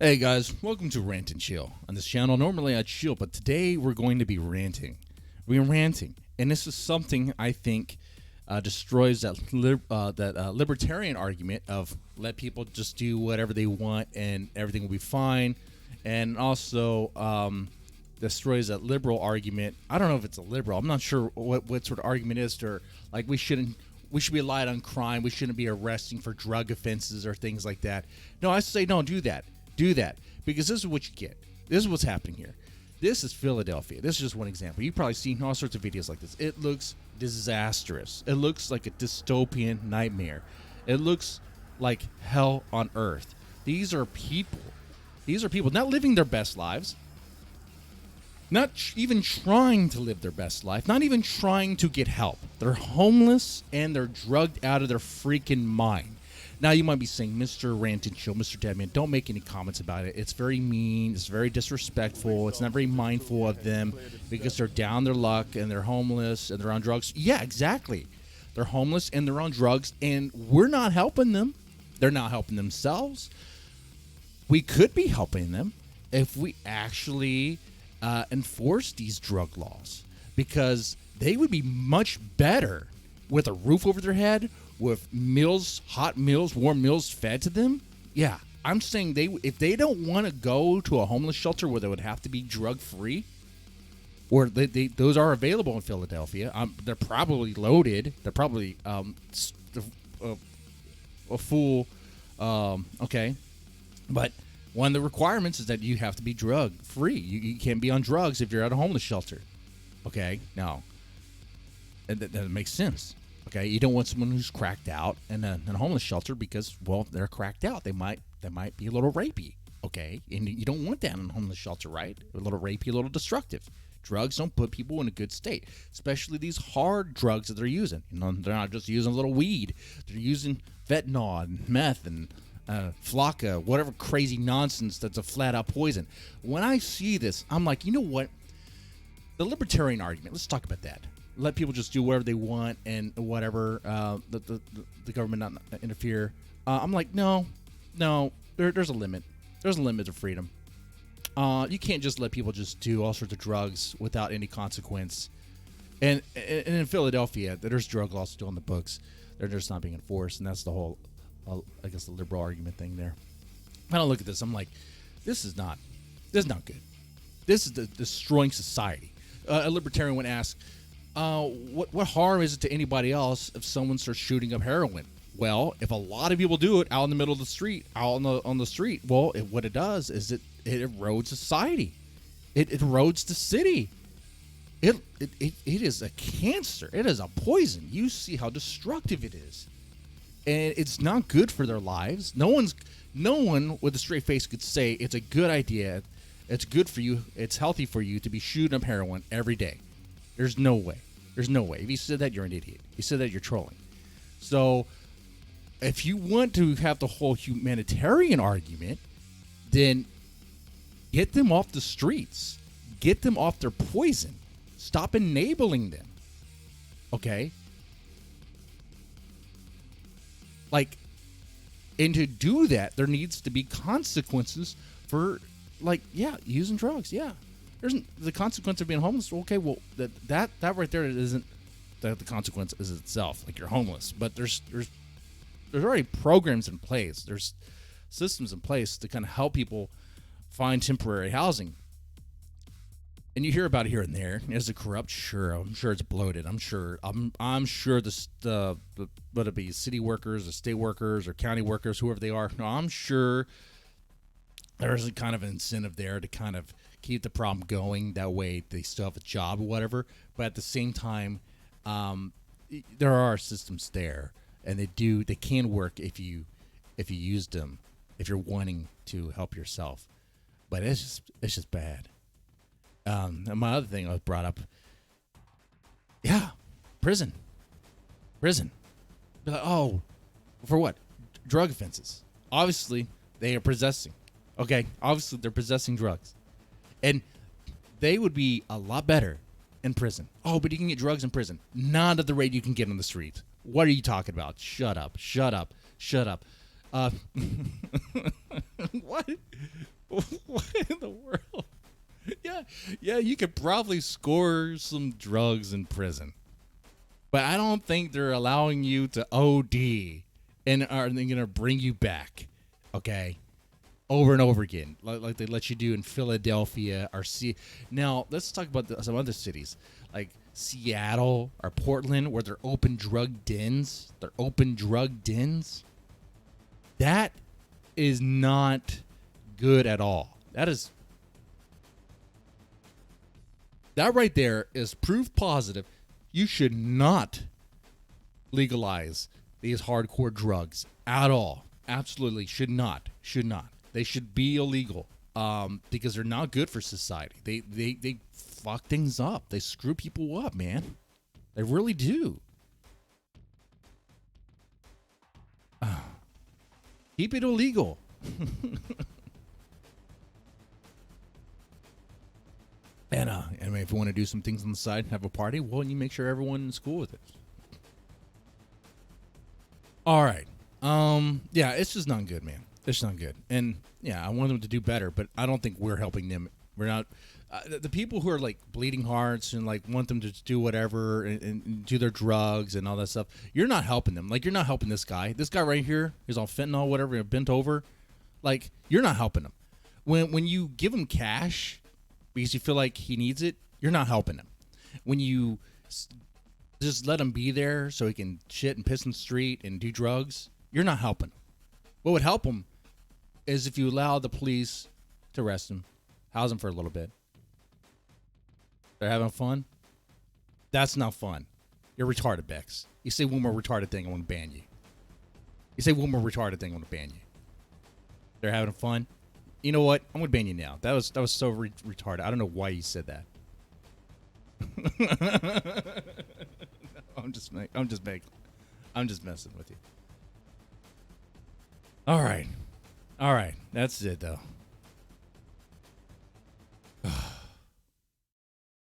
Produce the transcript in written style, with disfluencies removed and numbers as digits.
Hey guys, welcome to Rant and Chill. On this channel, normally I chill, but today we're going to be ranting. We're ranting, and this is something I think destroys that libertarian argument of let people just do whatever they want and everything will be fine, and also destroys that liberal argument. I don't know if it's a liberal. I'm not sure what sort of argument is to like we should be light on crime. We shouldn't be arresting for drug offenses or things like that. No, I say don't do that. Do that, because this is what you get. This is what's happening here. This is Philadelphia. This is just one example. You've probably seen all sorts of videos like this. It looks disastrous. It looks like a dystopian nightmare. It looks like hell on earth. These are people. These are people not living their best lives. Not even trying to live their best life. Not even trying to get help. They're homeless and they're drugged out of their freaking mind. Now, you might be saying, Mr. Rant and Chill, Mr. Deadman, don't make any comments about it. It's very mean. It's very disrespectful. It's not very mindful of them because they're down their luck and they're homeless and they're on drugs. Yeah, exactly. They're homeless and they're on drugs, and we're not helping them. They're not helping themselves. We could be helping them if we actually enforce these drug laws, because they would be much better with a roof over their head, with meals, hot meals, warm meals fed to them. Yeah, I'm saying if they don't want to go to a homeless shelter where they would have to be drug free, or those are available in Philadelphia. They're probably loaded. They're probably a full. Okay, but one of the requirements is that you have to be drug free. You can't be on drugs if you're at a homeless shelter. Okay, now that makes sense. Okay, you don't want someone who's cracked out in a homeless shelter because, well, they're cracked out. They might be a little rapey. Okay, and you don't want that in a homeless shelter, right? A little rapey, a little destructive. Drugs don't put people in a good state, especially these hard drugs that they're using. You know, they're not just using a little weed. They're using fentanyl and meth and flocka, whatever crazy nonsense that's a flat-out poison. When I see this, I'm like, you know what? The libertarian argument. Let's talk about that. Let people just do whatever they want and whatever, the government not interfere. I'm like, no, there's a limit. There's a limit to freedom. You can't just let people just do all sorts of drugs without any consequence. And in Philadelphia, there's drug laws still in the books. They're just not being enforced, and that's the whole, I guess, the liberal argument thing there. When I look at this, I'm like, this is not good. This is destroying society. A libertarian would ask, what harm is it to anybody else if someone starts shooting up heroin? Well, if a lot of people do it out in the middle of the street, out on the street, well, what it does is it erodes society. It erodes the city. It is a cancer. It is a poison. You see how destructive it is, and it's not good for their lives. No one with a straight face could say it's a good idea. It's good for you. It's healthy for you to be shooting up heroin every day. There's no way. There's no way. If you said that, you're an idiot. You said that, you're trolling. So, if you want to have the whole humanitarian argument, then get them off the streets. Get them off their poison. Stop enabling them. Okay? Like, and to do that, there needs to be consequences for, like, yeah, using drugs. Yeah. There's the consequence of being homeless. Okay, well, that right there isn't the consequence is itself. Like, you're homeless, but there's already programs in place. There's systems in place to kind of help people find temporary housing. And you hear about it here and there. Is it corrupt? Sure, I'm sure it's bloated. I'm sure the whether it be city workers or state workers or county workers, whoever they are. No, I'm sure there's a kind of incentive there to kind of keep the problem going. That way they still have a job or whatever. But at the same time, there are systems there, and they can work if you use them, if you're wanting to help yourself. But it's just bad. And my other thing I was brought up, yeah, prison. Like, oh, for what? Drug offenses. Obviously, they are possessing. Okay, obviously they're possessing drugs. And they would be a lot better in prison. Oh, but you can get drugs in prison. Not at the rate you can get on the street. What are you talking about? Shut up. What? Yeah, you could probably score some drugs in prison. But I don't think they're allowing you to OD and are they going to bring you back, okay, over and over again, like they let you do in Philadelphia or Now, let's talk about some other cities, like Seattle or Portland, where they're open drug dens. They're open drug dens. That is not good at all. That right there is proof positive. You should not legalize these hardcore drugs at all. Absolutely should not. Should not. They should be illegal because they're not good for society. They fuck things up. They screw people up, man. They really do. Keep it illegal. And I mean, if you want to do some things on the side and have a party, well, you make sure everyone's cool with it. All right. Yeah, it's just not good, man. It's not good. And yeah, I want them to do better, but I don't think we're helping them. We're not. The people who are like bleeding hearts and like want them to do whatever and do their drugs and all that stuff, you're not helping them. Like, you're not helping this guy. This guy right here is on fentanyl, whatever, bent over. Like, you're not helping him. When you give him cash because you feel like he needs it, you're not helping him. When you just let him be there so he can shit and piss in the street and do drugs, you're not helping him. What would help him is if you allow the police to arrest him, house him for a little bit. They're having fun? That's not fun. You're retarded, Bex. You say one more retarded thing, I want to ban you. You say one more retarded thing, I want to ban you. They're having fun? You know what? I'm going to ban you now. That was so retarded. I don't know why you said that. No, I'm just messing with you. All right. That's it, though.